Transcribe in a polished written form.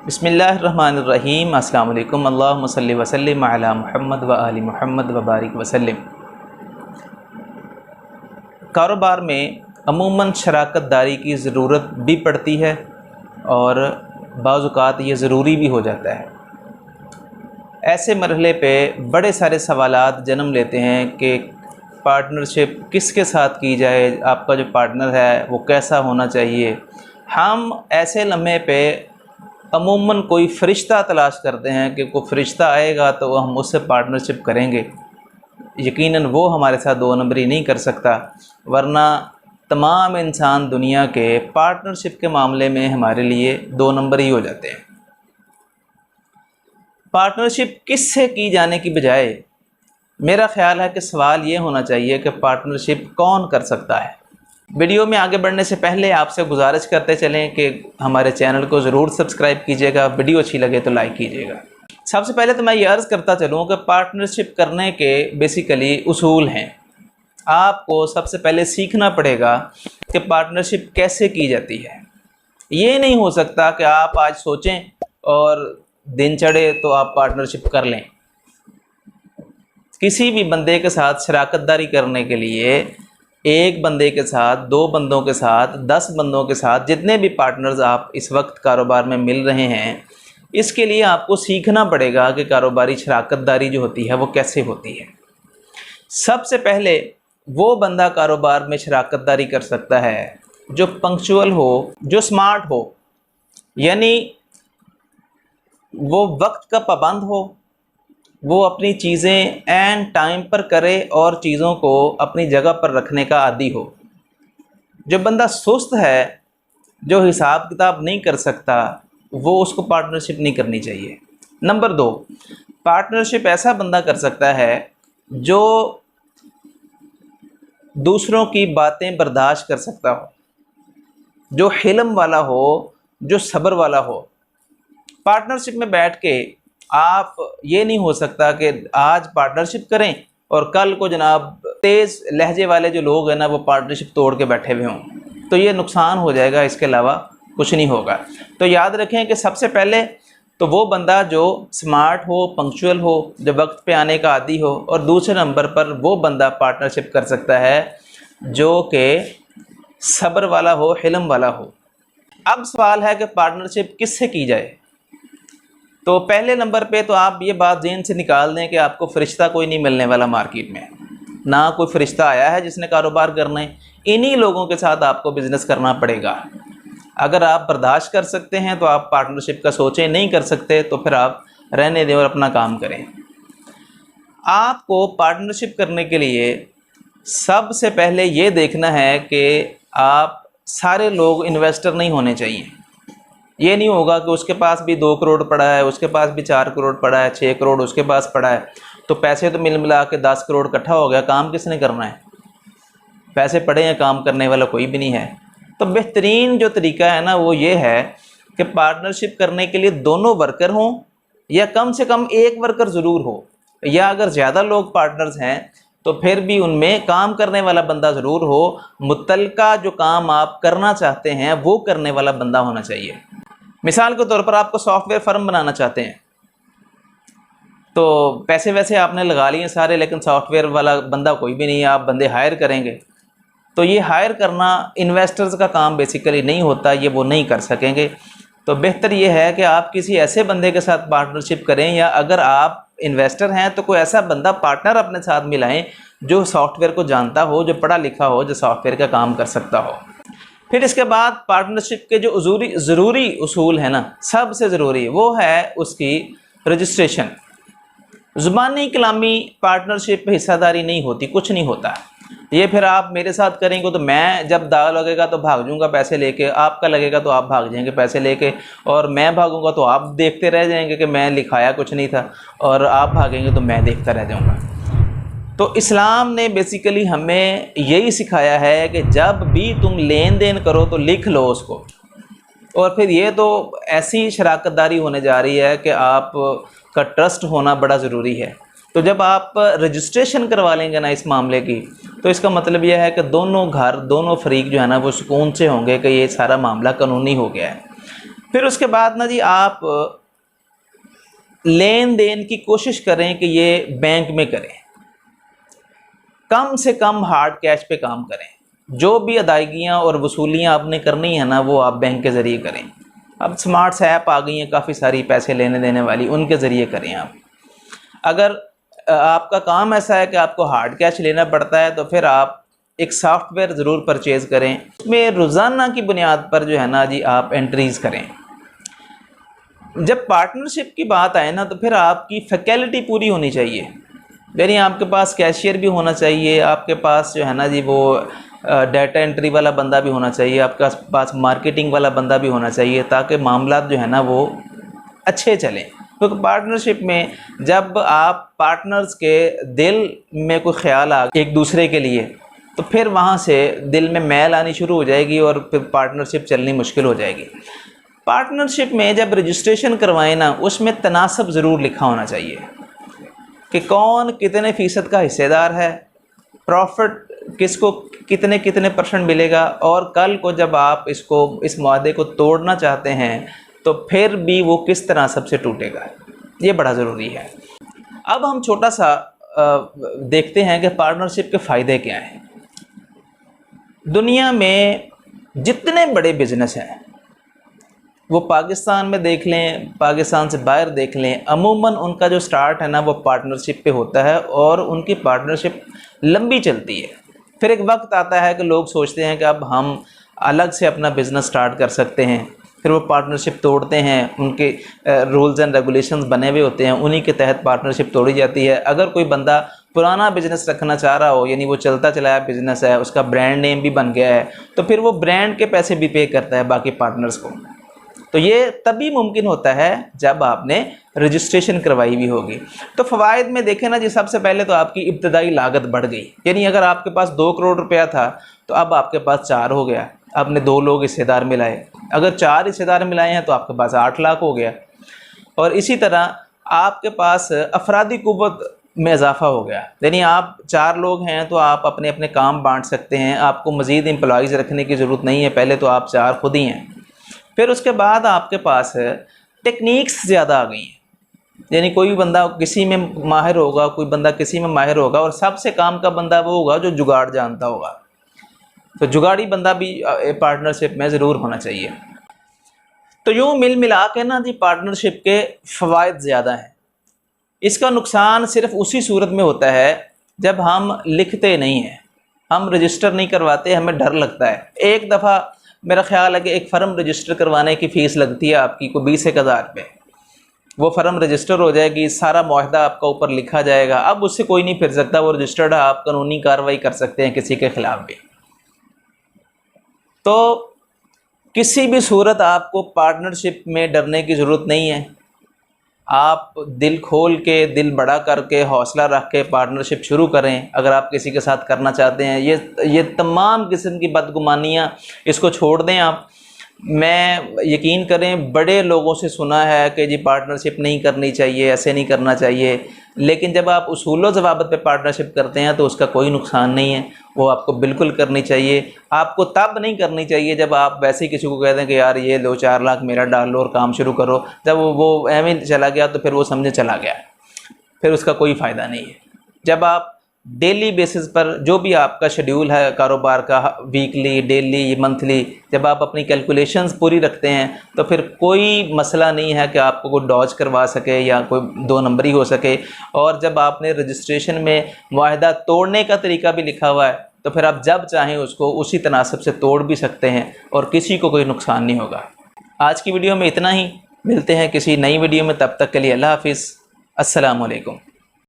बिस्मिल्लाहिर्रहमानिर्रहीम। अस्सलाम वालेकुम। अल्लाहुम्मा सल्लि व सल्लिम अला मुहम्मद व आलि मुहम्मद व बारिक वसल्लिम। कारोबार में अमूमन शराकत दारी की ज़रूरत भी पड़ती है और बाज़ औक़ात ये ज़रूरी भी हो जाता है। ऐसे मरहले पे बड़े सारे सवालात जन्म लेते हैं कि पार्टनरशिप किसके साथ की जाए, आपका जो पार्टनर है वो कैसा होना चाहिए। हम ऐसे लम्हे पे अमूमन कोई फ़रिश्ता तलाश करते हैं कि कोई फ़रिश्ता आएगा तो हम उससे पार्टनरशिप करेंगे। यकीनन वो हमारे साथ दो नंबरी नहीं कर सकता, वरना तमाम इंसान दुनिया के पार्टनरशिप के मामले में हमारे लिए दो नंबर ही हो जाते हैं। पार्टनरशिप किससे की जाने की बजाय मेरा ख़्याल है कि सवाल ये होना चाहिए कि पार्टनरशिप कौन कर सकता है। वीडियो में आगे बढ़ने से पहले आपसे गुजारिश करते चलें कि हमारे चैनल को ज़रूर सब्सक्राइब कीजिएगा, वीडियो अच्छी लगे तो लाइक कीजिएगा। सबसे पहले तो मैं ये अर्ज़ करता चलूँ कि पार्टनरशिप करने के बेसिकली उसूल हैं। आपको सबसे पहले सीखना पड़ेगा कि पार्टनरशिप कैसे की जाती है। ये नहीं हो सकता कि आप आज सोचें और दिन चढ़े तो आप पार्टनरशिप कर लें। किसी भी बंदे के साथ शराकत दारी करने के लिए एक बंदे के साथ, दो बंदों के साथ, 10 बंदों के साथ, जितने भी पार्टनर्स आप इस वक्त कारोबार में मिल रहे हैं, इसके लिए आपको सीखना पड़ेगा कि कारोबारी शराकत दारी जो होती है वो कैसे होती है। सबसे पहले वो बंदा कारोबार में शराकत दारी कर सकता है जो पंक्चुअल हो, जो स्मार्ट हो, यानी वो वक्त का पाबंद हो, वो अपनी चीज़ें एन टाइम पर करे और चीज़ों को अपनी जगह पर रखने का आदी हो। जो बंदा सुस्त है, जो हिसाब किताब नहीं कर सकता, वो उसको पार्टनरशिप नहीं करनी चाहिए। नंबर 2, पार्टनरशिप ऐसा बंदा कर सकता है जो दूसरों की बातें बर्दाश्त कर सकता हो, जो हिल्म वाला हो, जो सब्र वाला हो। पार्टनरशिप में बैठ के आप ये नहीं हो सकता कि आज पार्टनरशिप करें और कल को जनाब तेज़ लहजे वाले जो लोग हैं ना वो पार्टनरशिप तोड़ के बैठे हुए हों, तो ये नुकसान हो जाएगा, इसके अलावा कुछ नहीं होगा। तो याद रखें कि सबसे पहले तो वो बंदा जो स्मार्ट हो, पंक्चुअल हो, जो वक्त पे आने का आदी हो, और दूसरे नंबर पर वो बंदा पार्टनरशिप कर सकता है जो कि सब्र वाला हो, हिल्म वाला हो। अब सवाल है कि पार्टनरशिप किससे की जाए। तो पहले नंबर पे तो आप ये बात ज़हन से निकाल दें कि आपको फ़रिश्ता कोई नहीं मिलने वाला मार्केट में, ना कोई फ़रिश्ता आया है जिसने कारोबार करना है। इन्हीं लोगों के साथ आपको बिज़नेस करना पड़ेगा। अगर आप बर्दाश्त कर सकते हैं तो आप पार्टनरशिप का सोचें, नहीं कर सकते तो फिर आप रहने दें और अपना काम करें। आपको पार्टनरशिप करने के लिए सबसे पहले ये देखना है कि आप सारे लोग इन्वेस्टर नहीं होने चाहिए। ये नहीं होगा कि उसके पास भी 2 करोड़ पड़ा है, उसके पास भी 4 करोड़ पड़ा है, 6 करोड़ उसके पास पड़ा है, तो पैसे तो मिल मिला के 10 करोड़ इकट्ठा हो गया। काम किसने करना है? पैसे पड़े हैं, काम करने वाला कोई भी नहीं है। तो बेहतरीन जो तरीका है ना वो ये है कि पार्टनरशिप करने के लिए दोनों वर्कर हों या कम से कम एक वर्कर ज़रूर हो, या अगर ज़्यादा लोग पार्टनर्स हैं तो फिर भी उनमें काम करने वाला बंदा ज़रूर हो। मुतल्लिका जो काम आप करना चाहते हैं वो करने वाला बंदा होना चाहिए। मिसाल के तौर पर आपको सॉफ्टवेयर फर्म बनाना चाहते हैं, तो पैसे वैसे आपने लगा लिए सारे, लेकिन सॉफ्टवेयर वाला बंदा कोई भी नहीं है, आप बंदे हायर करेंगे तो ये हायर करना इन्वेस्टर्स का काम बेसिकली नहीं होता, ये वो नहीं कर सकेंगे। तो बेहतर ये है कि आप किसी ऐसे बंदे के साथ पार्टनरशिप करें, या अगर आप इन्वेस्टर हैं तो कोई ऐसा बंदा पार्टनर अपने साथ मिलाएं जो सॉफ्टवेयर को जानता हो, जो पढ़ा लिखा हो, जो सॉफ्टवेयर का काम कर सकता हो। फिर इसके बाद पार्टनरशिप के जो ज़रूरी उसूल है ना, सबसे ज़रूरी वो है उसकी रजिस्ट्रेशन। ज़ुबानी कलामी पार्टनरशिप में हिस्सेदारी नहीं होती, कुछ नहीं होता। ये फिर आप मेरे साथ करेंगे तो मैं जब दावा लगेगा तो भाग जाऊंगा पैसे लेके, आपका लगेगा तो आप भाग जाएंगे पैसे लेके, और मैं भागूंगा तो आप देखते रह जाएंगे कि मैं लिखाया कुछ नहीं था, और आप भागेंगे तो मैं देखता रह जाऊंगा। तो इस्लाम ने बेसिकली हमें यही सिखाया है कि जब भी तुम लेन देन करो तो लिख लो उसको। और फिर ये तो ऐसी शराकत दारी होने जा रही है कि आप का ट्रस्ट होना बड़ा ज़रूरी है। तो जब आप रजिस्ट्रेशन करवा लेंगे ना इस मामले की, तो इसका मतलब यह है कि दोनों घर, दोनों फरीक जो है ना वो सुकून से होंगे कि ये सारा मामला कानूनी हो गया है। फिर उसके बाद ना जी आप लेन देन की कोशिश करें कि ये बैंक में करें, कम से कम हार्ड कैश पे काम करें। जो भी अदायगियाँ और वसूलियाँ आपने करनी है ना वो आप बैंक के ज़रिए करें। अब स्मार्ट्स ऐप आ गई हैं काफ़ी सारी पैसे लेने देने वाली, उनके ज़रिए करें आप। अगर आपका काम ऐसा है कि आपको हार्ड कैश लेना पड़ता है तो फिर आप एक सॉफ्टवेयर ज़रूर परचेज़ करें, उसमें रोज़ाना की बुनियाद पर जो है ना जी आप एंट्रीज़ करें। जब पार्टनरशिप की बात आए ना तो फिर आपकी फैकल्टी पूरी होनी चाहिए, यानी आपके पास कैशियर भी होना चाहिए, आपके पास जो है ना जी वो डाटा एंट्री वाला बंदा भी होना चाहिए, आपके पास मार्केटिंग वाला बंदा भी होना चाहिए, ताकि मामला जो है ना वो अच्छे चलें। क्योंकि पार्टनरशिप में जब आप पार्टनर्स के दिल में कोई ख्याल आ एक दूसरे के लिए, तो फिर वहाँ से दिल में मैल आनी शुरू हो जाएगी और फिर पार्टनरशिप चलनी मुश्किल हो जाएगी। पार्टनरशिप में जब रजिस्ट्रेशन करवाएं ना, उसमें तनासब ज़रूर लिखा होना चाहिए कि कौन कितने फ़ीसद का हिस्सेदार है, प्रॉफिट किसको कितने कितने % मिलेगा, और कल को जब आप इस मुआहदे को तोड़ना चाहते हैं तो फिर भी वो किस तरह सबसे टूटेगा, ये बड़ा ज़रूरी है। अब हम छोटा सा देखते हैं कि पार्टनरशिप के फ़ायदे क्या हैं। दुनिया में जितने बड़े बिज़नेस हैं वो पाकिस्तान में देख लें, पाकिस्तान से बाहर देख लें, अमूमन उनका जो स्टार्ट है ना वो पार्टनरशिप पे होता है और उनकी पार्टनरशिप लंबी चलती है। फिर एक वक्त आता है कि लोग सोचते हैं कि अब हम अलग से अपना बिज़नेस स्टार्ट कर सकते हैं, फिर वो पार्टनरशिप तोड़ते हैं, उनके रूल्स एंड रेगुलेशंस बने हुए होते हैं, उन्हीं के तहत पार्टनरशिप तोड़ी जाती है। अगर कोई बंदा पुराना बिज़नेस रखना चाह रहा हो, यानी वो चलता चलाया बिज़नेस है, उसका ब्रांड नेम भी बन गया है, तो फिर वो ब्रांड के पैसे भी पे करता है बाकी पार्टनर्स को। तो ये तभी मुमकिन होता है जब आपने रजिस्ट्रेशन करवाई भी होगी। तो फ़वाइद में देखें ना जी, सबसे पहले तो आपकी इब्तदाई लागत बढ़ गई, यानी अगर आपके पास 2 करोड़ रुपया था तो अब आपके पास 4 हो गया, आपने 2 लोग हिस्सेदार मिलाए। अगर 4 हिस्सेदार मिलाए हैं तो आपके पास 8 लाख हो गया। और इसी तरह आपके पास अफरादी कुव्वत में इजाफा हो गया, यानी आप 4 लोग हैं तो आप अपने अपने काम बांट सकते हैं, आपको मज़ीद एम्प्लॉइज़ रखने की ज़रूरत नहीं है, पहले तो आप 4 खुद ही हैं। फिर उसके बाद आपके पास टेक्निक्स ज़्यादा आ गई हैं, यानी कोई बंदा किसी में माहिर होगा, कोई बंदा किसी में माहिर होगा, और सबसे काम का बंदा वो होगा जो जुगाड़ जानता होगा। तो जुगाड़ी बंदा भी पार्टनरशिप में ज़रूर होना चाहिए। तो यूँ मिल मिला के ना जी पार्टनरशिप के फ़वाइद ज़्यादा हैं। इसका नुकसान सिर्फ उसी सूरत में होता है जब हम लिखते नहीं हैं, हम रजिस्टर नहीं करवाते, हमें डर लगता है। एक दफ़ा मेरा ख्याल है कि एक फ़र्म रजिस्टर करवाने की फ़ीस लगती है आपकी को 20,000 रुपये। वो फ़र्म रजिस्टर हो जाएगी, सारा मुआहदा आपका ऊपर लिखा जाएगा, अब उससे कोई नहीं फिर सकता, वो रजिस्टर्ड है, आप कानूनी कार्रवाई कर सकते हैं किसी के ख़िलाफ़ भी। तो किसी भी सूरत आपको पार्टनरशिप में डरने की ज़रूरत नहीं है। आप दिल खोल के, दिल बड़ा करके, हौसला रख के पार्टनरशिप शुरू करें अगर आप किसी के साथ करना चाहते हैं। ये तमाम किस्म की बदगुमानियाँ इसको छोड़ दें आप। मैं यकीन करें बड़े लोगों से सुना है कि जी पार्टनरशिप नहीं करनी चाहिए, ऐसे नहीं करना चाहिए, लेकिन जब आप उसूल व ज़वाबित पे पार्टनरशिप करते हैं तो उसका कोई नुकसान नहीं है, वो आपको बिल्कुल करनी चाहिए। आपको तब नहीं करनी चाहिए जब आप वैसे ही किसी को कह दें कि यार ये लो 4 लाख मेरा डाल लो और काम शुरू करो। जब वो एवं चला गया तो फिर वो समझे चला गया, फिर उसका कोई फ़ायदा नहीं है। जब आप डेली बेसिस पर जो भी आपका शेड्यूल है कारोबार का, वीकली, डेली, मंथली, जब आप अपनी कैलकुलेशंस पूरी रखते हैं तो फिर कोई मसला नहीं है कि आपको कोई डॉज करवा सके या कोई 2 नंबरी हो सके। और जब आपने रजिस्ट्रेशन में मुआहदा तोड़ने का तरीका भी लिखा हुआ है तो फिर आप जब चाहें उसको उसी तनासब से तोड़ भी सकते हैं और किसी को कोई नुकसान नहीं होगा। आज की वीडियो में इतना ही, मिलते हैं किसी नई वीडियो में, तब तक के लिए अल्लाह हाफिज़, अस्सलामु अलैकुम।